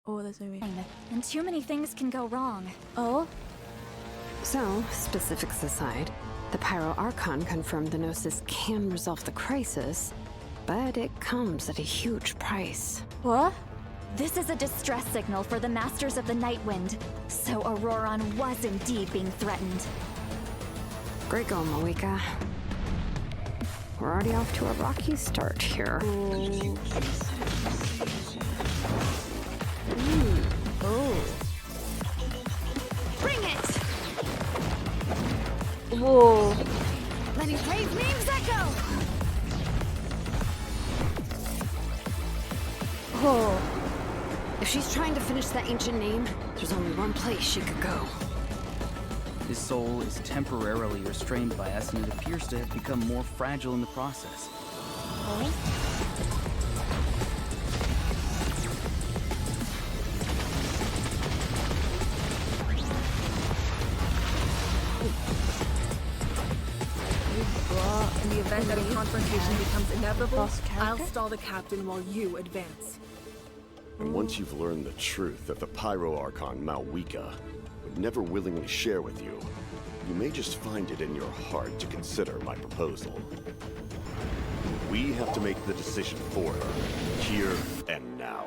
Oh, this movie. And too many things can go wrong. Oh? So, specifics aside, the Pyro Archon confirmed the Gnosis can resolve the crisis, but it comes at a huge price. What? This is a distress signal for the Masters of the Nightwind. So Auroron was indeed being threatened. Great going, Malika. We're already off to a rocky start here. Oh. Bring it! Whoa. Letting brave names echo! Oh. If she's trying to finish that ancient name, there's only one place she could go. His soul is temporarily restrained by us, and it appears to have become more fragile in the process. Oh. In the event that a confrontation becomes inevitable, Boss character? I'll stall the captain while you advance. And once you've learned the truth that the Pyro Archon Malwika would never willingly share with you, you may just find it in your heart to consider my proposal. We have to make the decision for her, here and now.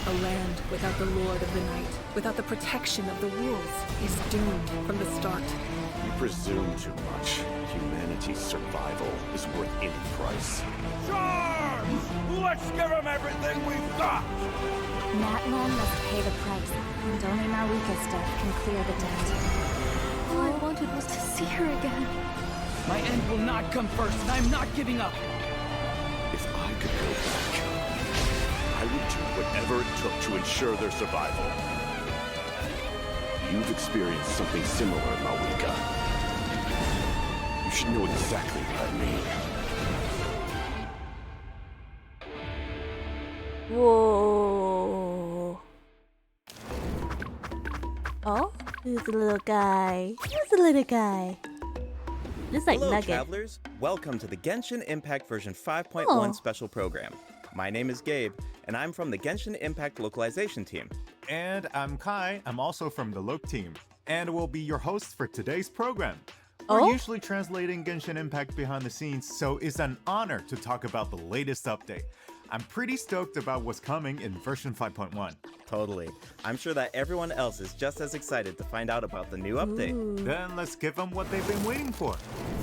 A land without the Lord of the Night, without the protection of the rules, is doomed from the start. You presume too much. Humanity's survival is worth any price. Charge! Let's give them everything we've got! Natlan must pay the price, and only Malika's death can clear the debt. All I wanted was to see her again. My end will not come first, and I'm not giving up. If I could go back, I would do whatever it took to ensure their survival. You've experienced something similar, Malwika. You should know exactly what I mean. Whoa. Oh? There's a little guy. There's a little guy. Just like Hello, Nugget. travelers. Welcome to the Genshin Impact version 5.1 Oh. special program. My name is Gabe, and I'm from the Genshin Impact localization team. And I'm Kai. I'm also from the Loc team, and will be your host for today's program. We're Oh? usually translating Genshin Impact behind the scenes, so it's an honor to talk about the latest update. I'm pretty stoked about what's coming in version 5.1. Totally. I'm sure that everyone else is just as excited to find out about the new update. Then let's give them what they've been waiting for.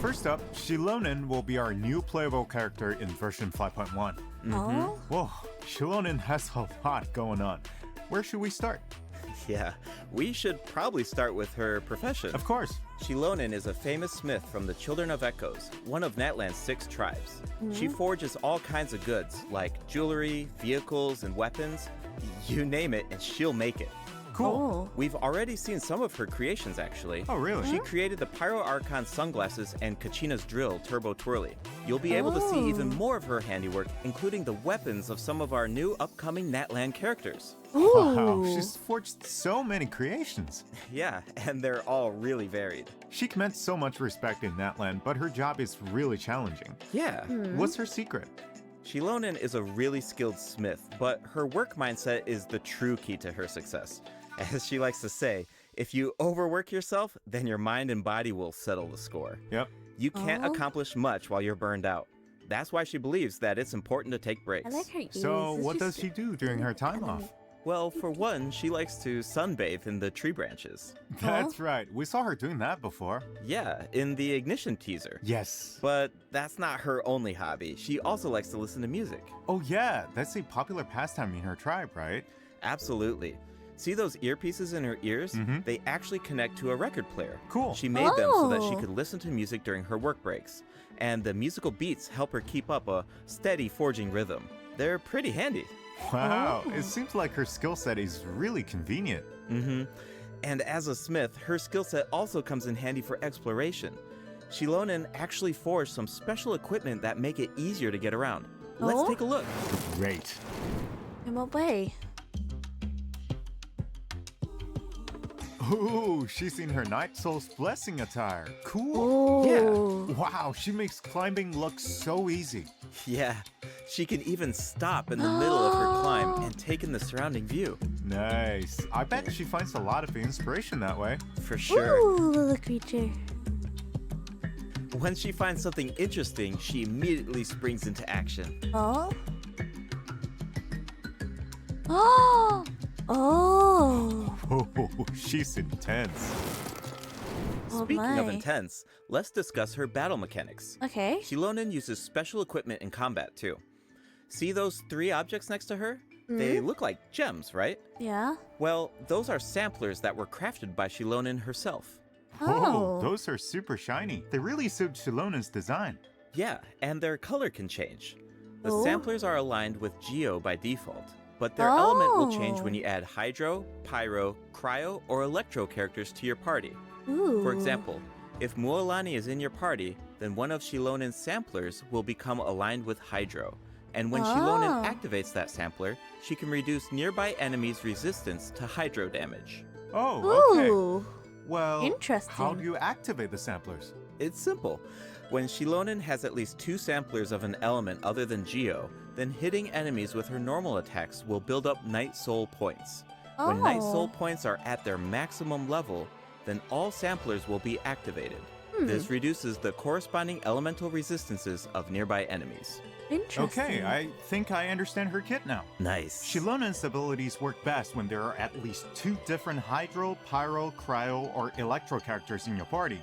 First up, Shilonen will be our new playable character in version 5.1. Oh? Whoa, Shilonen has a lot going on. Where should we start? Yeah, we should probably start with her profession. Of course. Shilonen is a famous smith from the Children of Echoes, one of Natlan's 6 tribes. She forges all kinds of goods, like jewelry, vehicles, and weapons. You name it, and she'll make it. Cool. Oh. We've already seen some of her creations, actually. Oh, really? She created the Pyro Archon sunglasses and Kachina's drill, Turbo Twirly. You'll be able to see even more of her handiwork, including the weapons of some of our new upcoming Natlan characters. Wow, Ooh. she's forged so many creations. Yeah, and they're all really varied. She commands so much respect in Natlan, but her job is really challenging. Yeah. What's her secret? Shilonen is a really skilled smith, but her work mindset is the true key to her success. As she likes to say, if you overwork yourself, then your mind and body will settle the score. Yep. You can't Oh. accomplish much while you're burned out. That's why she believes that it's important to take breaks. I like her ears. So, It's what does just- she do during her time off? Well, for one, she likes to sunbathe in the tree branches. That's right. We saw her doing that before. Yeah, in the Ignition teaser. Yes. But that's not her only hobby. She also likes to listen to music. Oh, yeah. That's a popular pastime in her tribe, right? Absolutely. See those earpieces in her ears? Mhm. They actually connect to a record player. Cool. She made them so that she Oh. could listen to music during her work breaks. And the musical beats help her keep up a steady forging rhythm. They're pretty handy. Wow. Oh. It seems like her skill set is really convenient. And as a smith, her skill set also comes in handy for exploration. Shilonen actually forged some special equipment that make it easier to get around. Let's Oh? take a look. Great. In what way? Ooh, she's in her Night Soul's Blessing attire. Cool. Oh. Wow, she makes climbing look so easy. Yeah, she can even stop in the middle of her climb and take in the surrounding view. Nice. I bet she finds a lot of inspiration that way. For sure. Ooh, little creature. When she finds something interesting, she immediately springs into action. Oh. Oh. Oh. Oh, she's intense. Oh Speaking of my. intense, let's discuss her battle mechanics. Okay. Xilonen uses special equipment in combat too. See those 3 objects next to her? They look like gems, right? Yeah. Well, those are samplers that were crafted by Xilonen herself. Oh. Those are super shiny. They really suit Shilonen's design. Yeah, and their color can change. The Oh. samplers are aligned with Geo by default, but their element will change when Oh. you add Hydro, Pyro, Cryo, or Electro characters to your party. Ooh. For example, if Mualani is in your party, then one of Shilonen's samplers will become aligned with Hydro. And when Xilonen Oh. activates that sampler, she can reduce nearby enemies' resistance to Hydro damage. Oh, okay. Ooh. Well, Interesting. how do you activate the samplers? It's simple. When Xilonen has at least 2 samplers of an element other than Geo, then hitting enemies with her normal attacks will build up Night Soul points. When Night Soul Oh. points are at their maximum level, then all samplers will be activated. This reduces the corresponding elemental resistances of nearby enemies. Interesting. Okay, I think I understand her kit now. Nice. Shilonen's abilities work best when there are at least 2 different Hydro, Pyro, Cryo, or Electro characters in your party.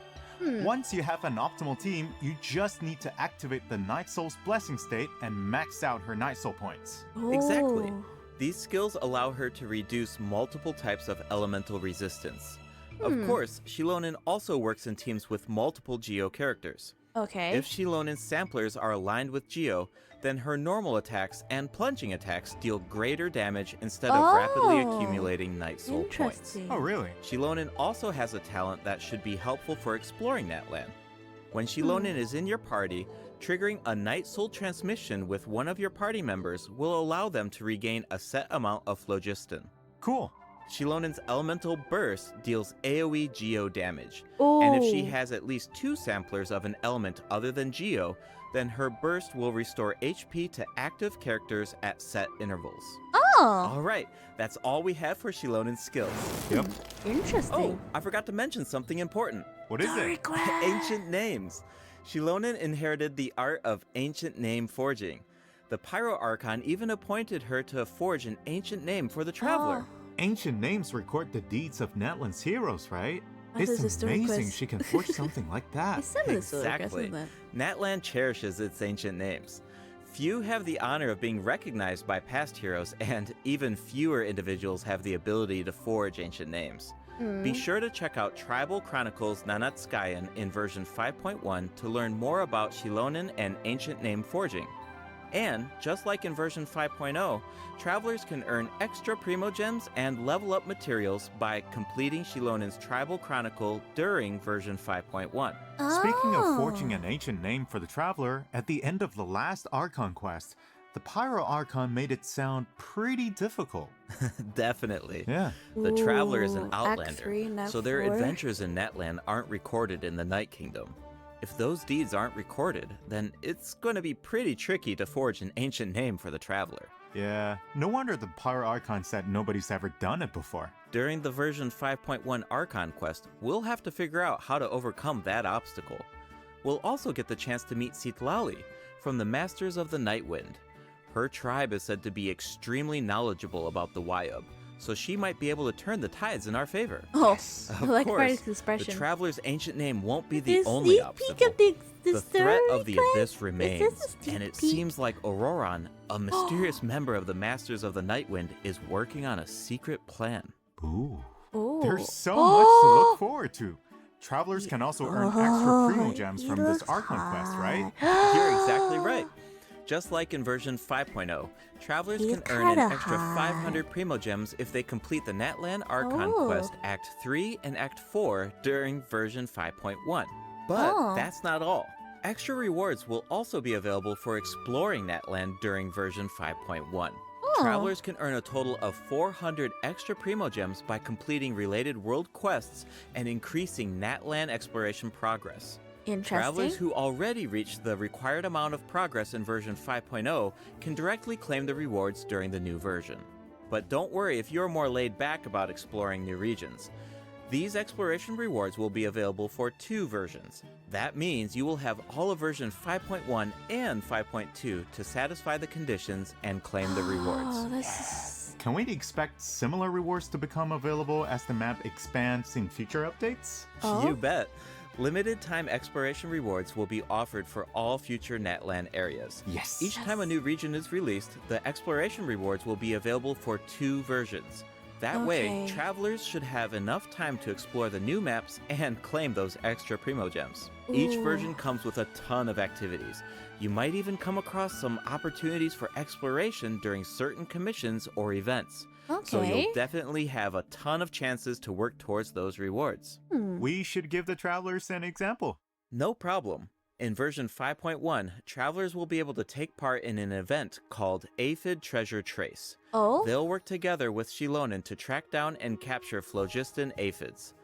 Once you have an optimal team, you just need to activate the Night Soul's Blessing state and max out her Night Soul points. Exactly. Oh. These skills allow her to reduce multiple types of elemental resistance. Of course, Xilonen also works in teams with multiple Geo characters. Okay. If Shilonen's samplers are aligned with Geo, then her normal attacks and plunging attacks deal greater damage instead of rapidly Oh. accumulating Night Soul points. Interesting. Oh, really? Xilonen also has a talent that should be helpful for exploring that land. When Xilonen is in your party, triggering a Night Soul transmission with one of your party members will allow them to regain a set amount of phlogiston. Cool. Shilonen's elemental burst deals AoE Geo damage, and if she Oh. has at least 2 samplers of an element other than Geo, then her burst will restore HP to active characters at set intervals. Oh. Alright, that's all we have for Shilonen's skills. Yep. Interesting. Oh, I forgot to mention something important. What is Story it? quest. Ancient names. Xilonen inherited the art of ancient name forging. The Pyro Archon even appointed her to forge an ancient name for the Traveler. Ancient names record the deeds of Natlan's heroes, right? This is a It's story amazing quest. she can forge something like that. It's some of the story quest, Exactly. isn't it? Natlan cherishes its ancient names. Few have the honor of being recognized by past heroes, and even fewer individuals have the ability to forge ancient names. Be sure to check out Tribal Chronicles Nanatskayan in version 5.1 to learn more about Xilonen and ancient name forging. And, just like in version 5.0, travelers can earn extra Primo Gems and level up materials by completing Shilonen's Tribal Chronicle during version 5.1. Speaking of Oh. forging an ancient name for the Traveler, at the end of the last Archon quest, the Pyro Archon made it sound pretty difficult. Definitely. Yeah. The Traveler is Ooh, an Act Outlander, 3 and Act so their 4. adventures in Natlan aren't recorded in the Night Kingdom. If those deeds aren't recorded, then it's going to be pretty tricky to forge an ancient name for the Traveler. Yeah, no wonder the Pyro Archon said nobody's ever done it before. During the version 5.1 Archon quest, we'll have to figure out how to overcome that obstacle. We'll also get the chance to meet Citlali from the Masters of the Nightwind. Her tribe is said to be extremely knowledgeable about the Wyub, so she might be able to turn the tides in our favor. Oh, Of I like course, Party's the expression. Traveler's ancient name won't be the This only sneak obstacle. peek of the The threat of the story abyss quest? remains, Is this a sneak and it peek? seems like Auroran, a mysterious member of the Masters of the Nightwind, is working on a secret plan. Ooh. Oh. There's so much to look forward to. Travelers can also earn extra Primo Gems he from this looks Archon quest, right? You're exactly right. Just like in version 5.0, travelers He's can earn an kinda extra hot. 500 Primo Gems if they complete the Natlan Archon Oh. quest Act 3 and Act 4 during version 5.1. But Oh. that's not all. Extra rewards will also be available for exploring Natlan during version 5.1. Travelers can earn a total of 400 extra Primo Gems by completing related world quests and increasing Natlan exploration progress. Interesting. Travelers who already reached the required amount of progress in version 5.0 can directly claim the rewards during the new version. But don't worry if you're more laid back about exploring new regions. These exploration rewards will be available for 2 versions. That means you will have all of version 5.1 and 5.2 to satisfy the conditions and claim the rewards. Oh, this is... Can we expect similar rewards to become available as the map expands in future updates? Oh? You bet. Limited time exploration rewards will be offered for all future Natlan areas. Yes. Each time a new region is released, the exploration rewards will be available for 2 versions. That way, Okay. travelers should have enough time to explore the new maps and claim those extra Primo Gems. Each Ooh. version comes with a ton of activities. You might even come across some opportunities for exploration during certain commissions or events. So Okay. you'll definitely have a ton of chances to work towards those rewards. We should give the travelers an example. No problem. In version 5.1, travelers will be able to take part in an event called Aphid Treasure Trace. Oh? They'll work together with Shilonen to track down and capture phlogiston aphids.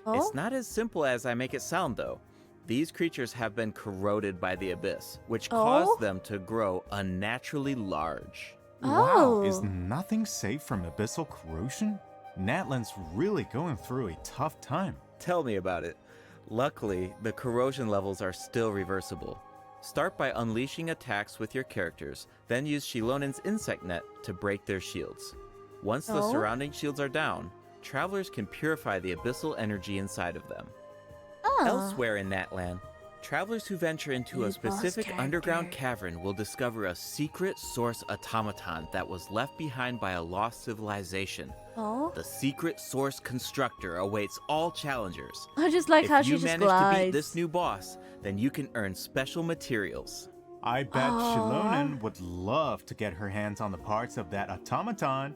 Oh? It's not as simple as I make it sound, though. These creatures have been corroded by the abyss, which Oh? caused them to grow unnaturally large. Oh. Wow, is nothing safe from abyssal corrosion? Natlan's really going through a tough time. Tell me about it. Luckily, the corrosion levels are still reversible. Start by unleashing attacks with your characters, then use Shilonen's insect net to break their shields. Once the Oh? surrounding shields are down, travelers can purify the abyssal energy inside of them. Oh. Elsewhere in Natlan, travelers who venture into New a boss specific underground character. cavern will discover a secret source automaton that was left behind by a lost civilization. Oh? The secret source constructor awaits all challengers. I just like If how she you just manage glides. to beat this new boss, then you can earn special materials. I bet Aw. Shilonen would love to get her hands on the parts of that automaton.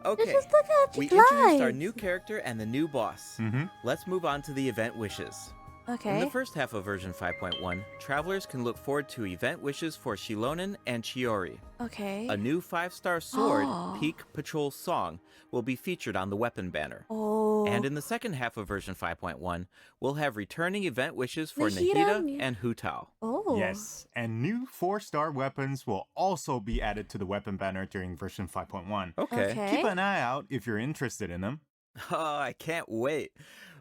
Okay, Just look how she we glides. introduced our new character and the new boss. Mhm. Let's move on to the event wishes. In Okay. the first half of version 5.1, travelers can look forward to event wishes for Shilonen and Chiori. Okay. A new 5-star sword, Oh. Peak Patrol Song, will be featured on the weapon banner. Oh. And in the second half of version 5.1, we'll have returning event wishes for Nahida Nahida and Hutao. Oh. Yes, and new 4-star weapons will also be added to the weapon banner during version 5.1. Okay. Keep an eye out if you're interested in them. Oh, I can't wait.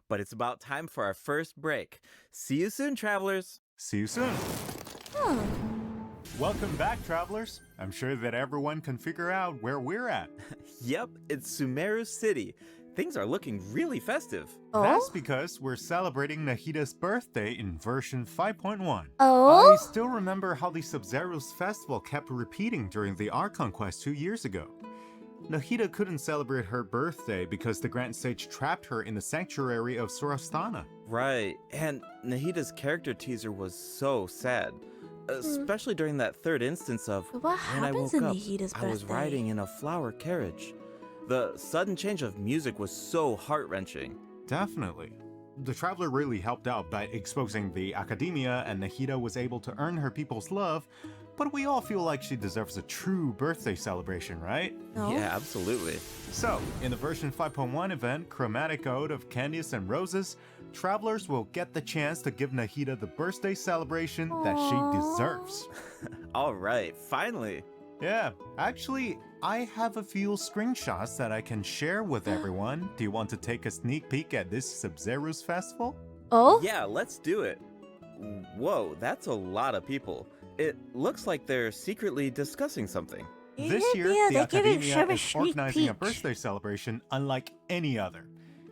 But it's about time for our first break. See you soon, travelers. See you soon. Oh. Welcome back, travelers. I'm sure that everyone can figure out where we're at. Yep, it's Sumeru City. Things are looking really festive. That's Oh? because we're celebrating Nahida's birthday in version 5.1. Oh? I still remember how the Sub-Zero's festival kept repeating during the Archon quest 2 years ago. Nahida couldn't celebrate her birthday because the Grand Sage trapped her in the sanctuary of Surastana. Right, and Nahida's character teaser was so sad. Especially during that third instance of But what when I happens woke in up, Nahida's I was birthday? riding in a flower carriage. The sudden change of music was so heart-wrenching. Definitely. The Traveler really helped out by exposing the Academia, and Nahida was able to earn her people's love, but we all feel like she deserves a true birthday celebration, right? No? Yeah, absolutely. So, in the version 5.1 event, Chromatic Ode of Candies and Roses, travelers will get the chance to give Nahida the birthday celebration that she deserves. All right, finally. Yeah, actually, I have a few screenshots that I can share with everyone. Do you want to take a sneak peek at this Sub-Zero's festival? Oh? Yeah, let's do it. Whoa, that's a lot of people. It looks like they're secretly discussing something. This year, Yeah, the they're giving Academia Sherman is sneak organizing a peek. birthday celebration unlike any other.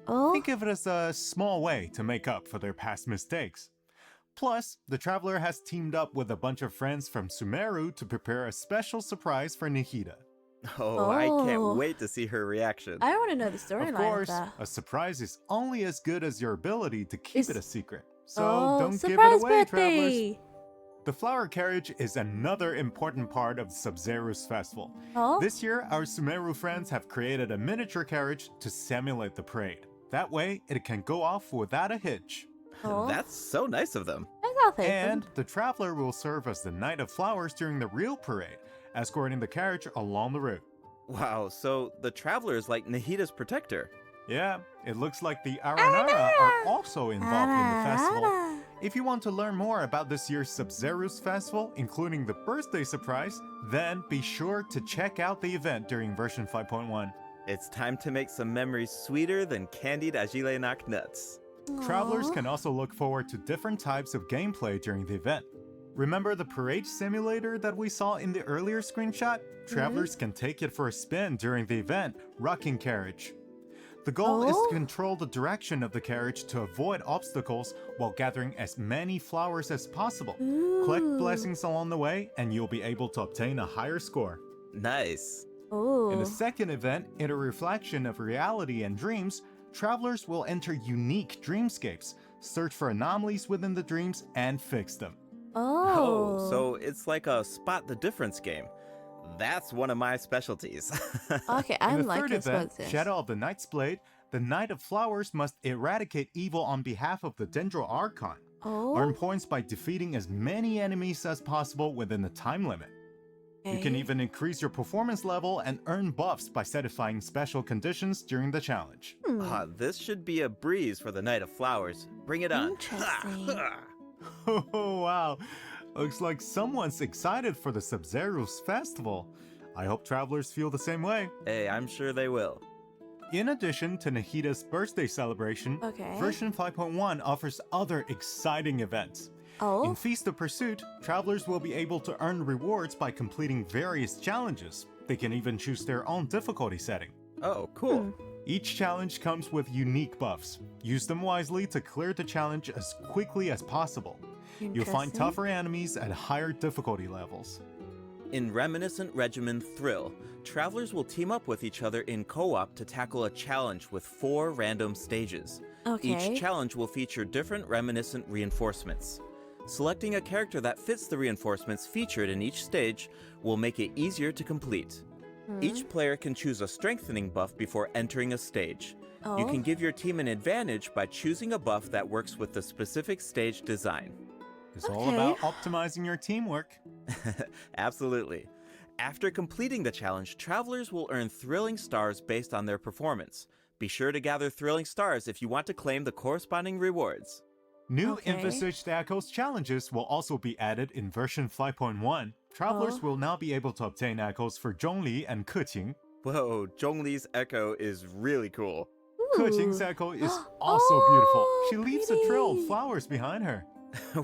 Oh? Think of it as a small way to make up for their past mistakes. Plus, the Traveler has teamed up with a bunch of friends from Sumeru to prepare a special surprise for Nahida. Oh, I Oh. can't wait to see her reaction. I want to know the Of storyline of course, that. a surprise is only as good as your ability to keep Is- it a secret. So Oh, don't give it surprise away, travelers. birthday! The flower carriage is another important part of Sub-Zero's festival. Oh? This year, our Sumeru friends have created a miniature carriage to simulate the parade. That way, it can go off without a hitch. Oh? That's so nice of them. That's all thankful. And the Traveler will serve as the Knight of Flowers during the real parade, escorting the carriage along the route. Wow, so the traveler is like Nahida's protector. Yeah, it looks like the Aranara are also involved in the festival. If you want to learn more about this year's Sub-Zero's festival, including the birthday surprise, then be sure to check out the event during version 5.1. It's time to make some memories sweeter than candied Agilenak nuts. Travelers can also look forward to different types of gameplay during the event. Remember the parade simulator that we saw in the earlier screenshot? Travelers can take it for a spin during the event, Rocking Carriage. The goal is to control the direction of the carriage to avoid obstacles while gathering as many flowers as possible. Collect blessings along the way and you'll be able to obtain a higher score. Nice. Oh. In the second event, in a reflection of reality and dreams, travelers will enter unique dreamscapes, search for anomalies within the dreams, and fix them. Oh. So it's like a spot the difference game. That's one of my specialties. Okay, In I'm the like third this. event, What's this? Shadow of the Knight's Blade, the Knight of Flowers must eradicate evil on behalf of the Dendro Archon. Earn points by defeating as many enemies as possible within the time limit. You can even increase your performance level and earn buffs by satisfying special conditions during the challenge. This should be a breeze for the Knight of Flowers. Bring it on. Interesting. Oh, wow. Looks like someone's excited for the Sub-Zero's festival. I hope travelers feel the same way. Hey, I'm sure they will. In addition to Nahida's birthday celebration, version 5.1 offers other exciting events. In Feast of Pursuit, travelers will be able to earn rewards by completing various challenges. They can even choose their own difficulty setting. Oh, cool. Each challenge comes with unique buffs. Use them wisely to clear the challenge as quickly as possible. You'll find tougher enemies at higher difficulty levels. In Reminiscent Regimen Thrill, travelers will team up with each other in co-op to tackle a challenge with 4 random stages. Each challenge will feature different reminiscent reinforcements. Selecting a character that fits the reinforcements featured in each stage will make it easier to complete. Each player can choose a strengthening buff before entering a stage. You can give your team an advantage by choosing a buff that works with the specific stage design. It's all about optimizing your teamwork. Absolutely. After completing the challenge, travelers will earn thrilling stars based on their performance. Be sure to gather thrilling stars if you want to claim the corresponding rewards. New envisaged Echoes challenges will also be added in version 5.1. Travelers will now be able to obtain echoes for Zhongli and Keqing. Whoa, Zhongli's echo is really cool. Keqing's echo is also beautiful. She leaves a trail of flowers behind her.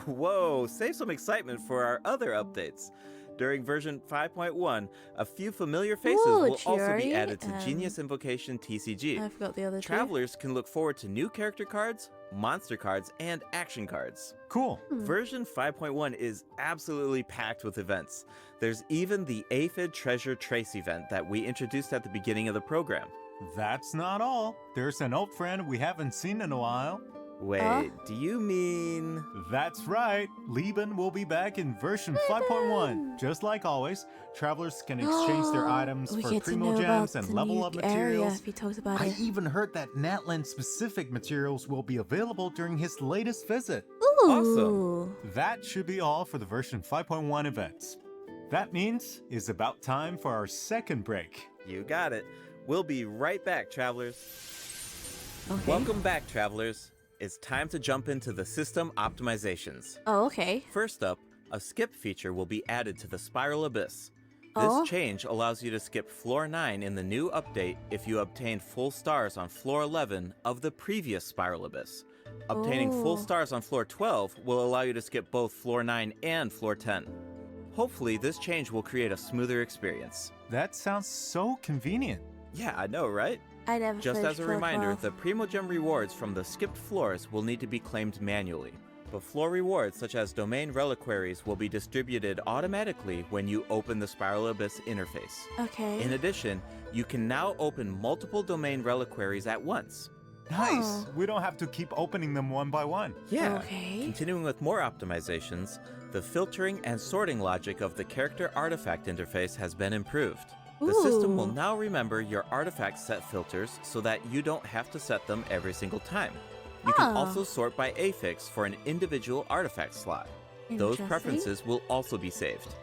Whoa, save some excitement for our other updates. During version 5.1, a few familiar faces will also be added to Genius Invocation TCG. I forgot the other two. Travelers can look forward to new character cards, monster cards, and action cards. Cool. Version 5.1 is absolutely packed with events. There's even the Aphid Treasure Trace event that we introduced at the beginning of the program. That's not all. There's an old friend we haven't seen in a while. Wait, do you mean... That's right. Lieben will be back in version 5.1. Just like always, travelers can exchange their items for primo gems and level up materials. If he talks about I it. even heard that Natland specific materials will be available during his latest visit. Ooh. Awesome. That should be all for the version 5.1 events. That means it's about time for our second break. You got it. We'll be right back, travelers. Okay. Welcome back, travelers. It's time to jump into the system optimizations. Oh, okay. First up, a skip feature will be added to the Spiral Abyss. This change allows you to skip Floor 9 in the new update if you obtained full stars on Floor 11 of the previous Spiral Abyss. Obtaining full stars on Floor 12 will allow you to skip both Floor 9 and Floor 10. Hopefully, this change will create a smoother experience. That sounds so convenient. Yeah, I know, right? I never Just finished as a Floor reminder, 12. the Primo Gem rewards from the skipped floors will need to be claimed manually. But floor rewards such as Domain Reliquaries will be distributed automatically when you open the Spiral Abyss interface. Okay. In addition, you can now open multiple Domain Reliquaries at once. Nice! We don't have to keep opening them one by one. Yeah. Okay. Continuing with more optimizations, the filtering and sorting logic of the character artifact interface has been improved. The system will now remember your artifact set filters so that you don't have to set them every single time. You can also sort by affix for an individual artifact slot. Those preferences will also be saved.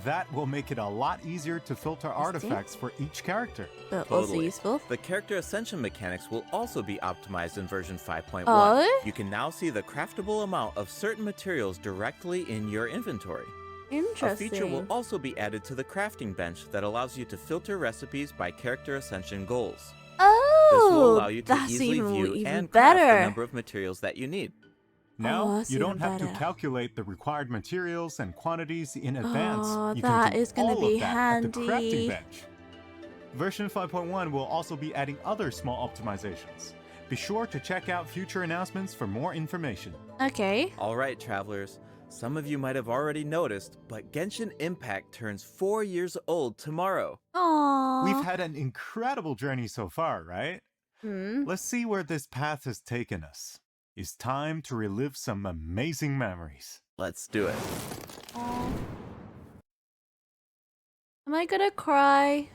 That will make it a lot easier to filter artifacts for each character. But also Totally. useful. The character ascension mechanics will also be optimized in version 5.1. Oh? You can now see the craftable amount of certain materials directly in your inventory. A Interesting. feature will also be added to the crafting bench that allows you to filter recipes by character ascension goals. Oh, This will allow you to that's easily even, view even and craft better. the number of materials that you need. Now, that's you don't even have to better. calculate the required materials and quantities in advance. Oh, You that can do is gonna all be of that handy. at the crafting bench. Version 5.1 will also be adding other small optimizations. Be sure to check out future announcements for more information. Okay. Alright, travelers. Some of you might have already noticed, but Genshin Impact turns 4 years old tomorrow. Aww. We've had an incredible journey so far, right? Hmm. Let's see where this path has taken us. It's time to relive some amazing memories. Let's do it. Aw. Am I gonna cry?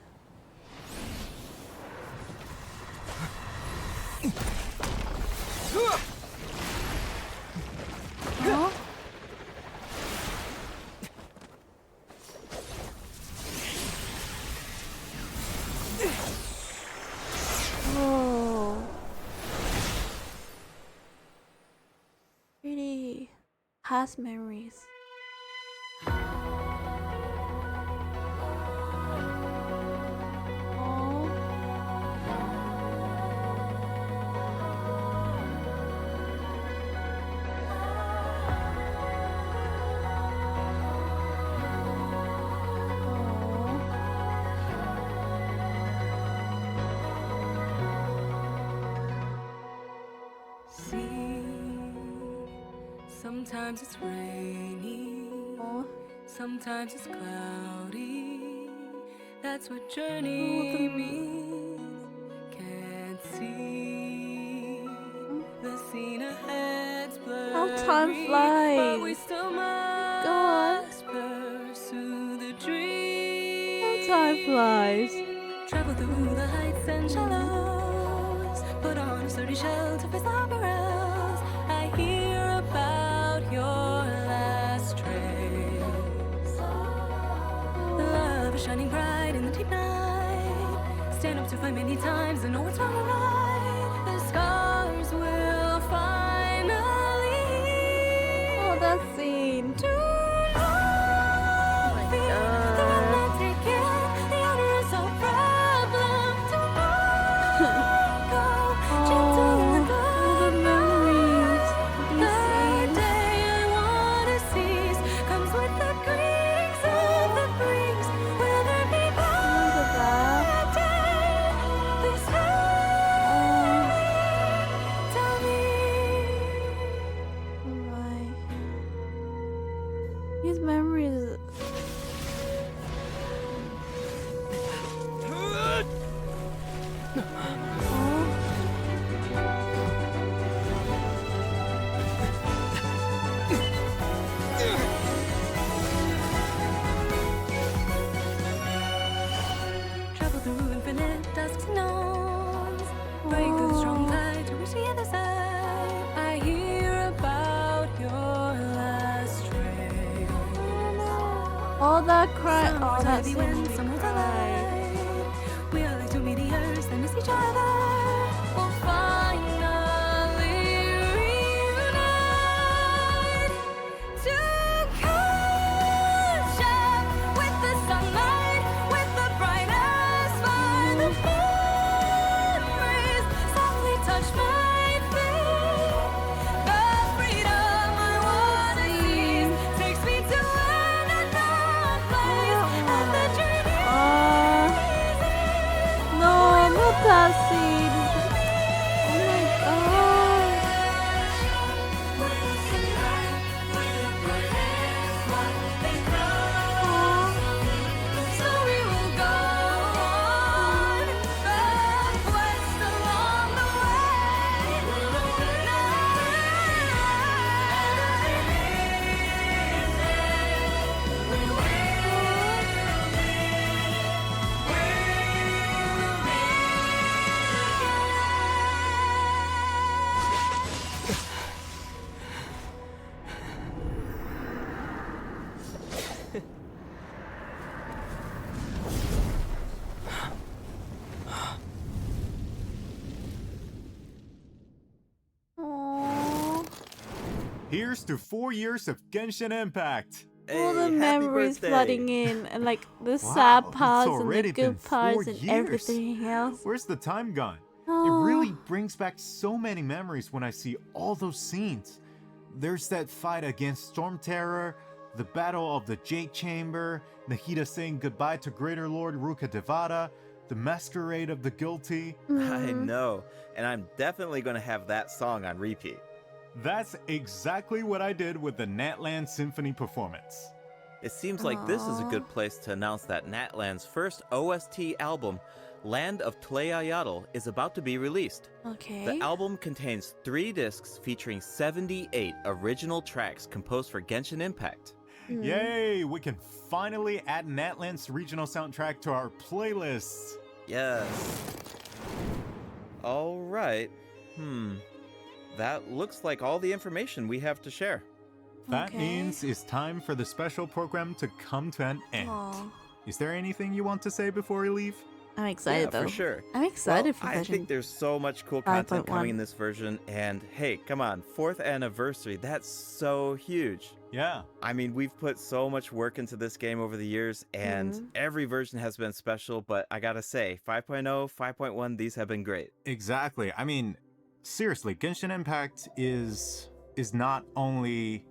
Huh? Oh. Really past memories. Oh. See, sometimes it's rainy, Oh. sometimes it's cloudy. That's what journey means. Can't see the scene ahead's blurry. How time flies. But we still God. must pursue the dream. How time flies. Travel through the heights and shallows. Put on a sturdy shell to face the perils. I hear about your last trace. Love is shining bright in the deep night. Stand up to fight many times and know what's wrong or right. The scars will finally Oh, that scene. do not fear. The one not taken, the honor is no problem. Do not go gentle in the the memories. the These day I wanna cease comes with the greetings of the Greeks. Will there be bad day? Please tell me. Alright. These memories. Travel through infinite dusks and dawns. Break through the strong tide to reach the other side. I hear about your last trail. All that cry. Some All will that be scene. when some will collide. We are like two meteors that miss each other. We'll finally reunite to catch up with the sunlight, with the brightest fire. The memories softly touch my feet. The freedom I wanna seize takes me to an unknown place, and the journey No, not that scene. Here's to 4 years of Genshin Impact. All the Hey, happy memories birthday. flooding in, and like the Wow, sad it's parts and the already been good parts 4 and years. everything else. Where's the time gone? It Oh. really brings back so many memories when I see all those scenes. There's that fight against Storm Terror, the Battle of the Jade Chamber, Nahida saying goodbye to Greater Lord Ruka Devada, the Masquerade of the Guilty. I know, and I'm definitely gonna have that song on repeat. That's exactly what I did with the Natland Symphony performance. It seems like this is a good place to announce that Natland's first OST album, Land of Tleayatl, is about to be released. Okay. The album contains 3 discs featuring 78 original tracks composed for Genshin Impact. Yay! We can finally add Natland's regional soundtrack to our playlists. Yes. All right. That looks like all the information we have to share. That Okay. means it's time for the special program to come to an end. Aw. Is there anything you want to say before we leave? I'm excited Yeah, though. for sure. I'm excited Well, for I version. think there's so much cool content 5.1. coming in this version, and hey, come on, 4th anniversary, that's so huge. Yeah. I mean, we've put so much work into this game over the years, and every version has been special, but I gotta say, 5.0, 5.1, these have been great. Exactly. I mean, seriously, Genshin Impact is not only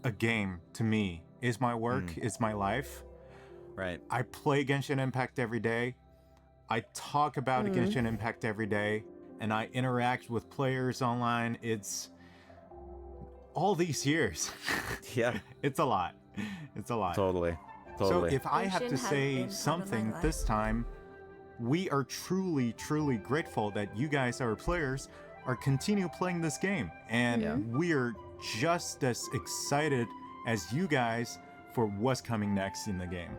a game to me. It's my work, it's my life. Right. I play Genshin Impact every day. I talk about Genshin Impact every day, and I interact with players online. It's all these years. Yeah. It's a lot. It's a lot. Totally. So if I have Genshin to has say been part of my something life. this time, we are truly, truly grateful that you guys, our players, are continue playing this game. And we are just as excited as you guys for what's coming next in the game.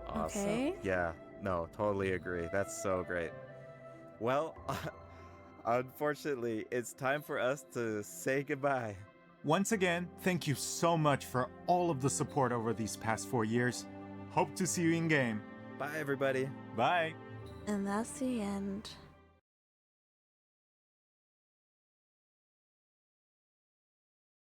Awesome. Okay. Yeah, no, totally agree. That's so great. Well, unfortunately, it's time for us to say goodbye. Once again, thank you so much for all of the support over these past 4 years. Hope to see you in game. Bye, everybody. Bye. And that's the end.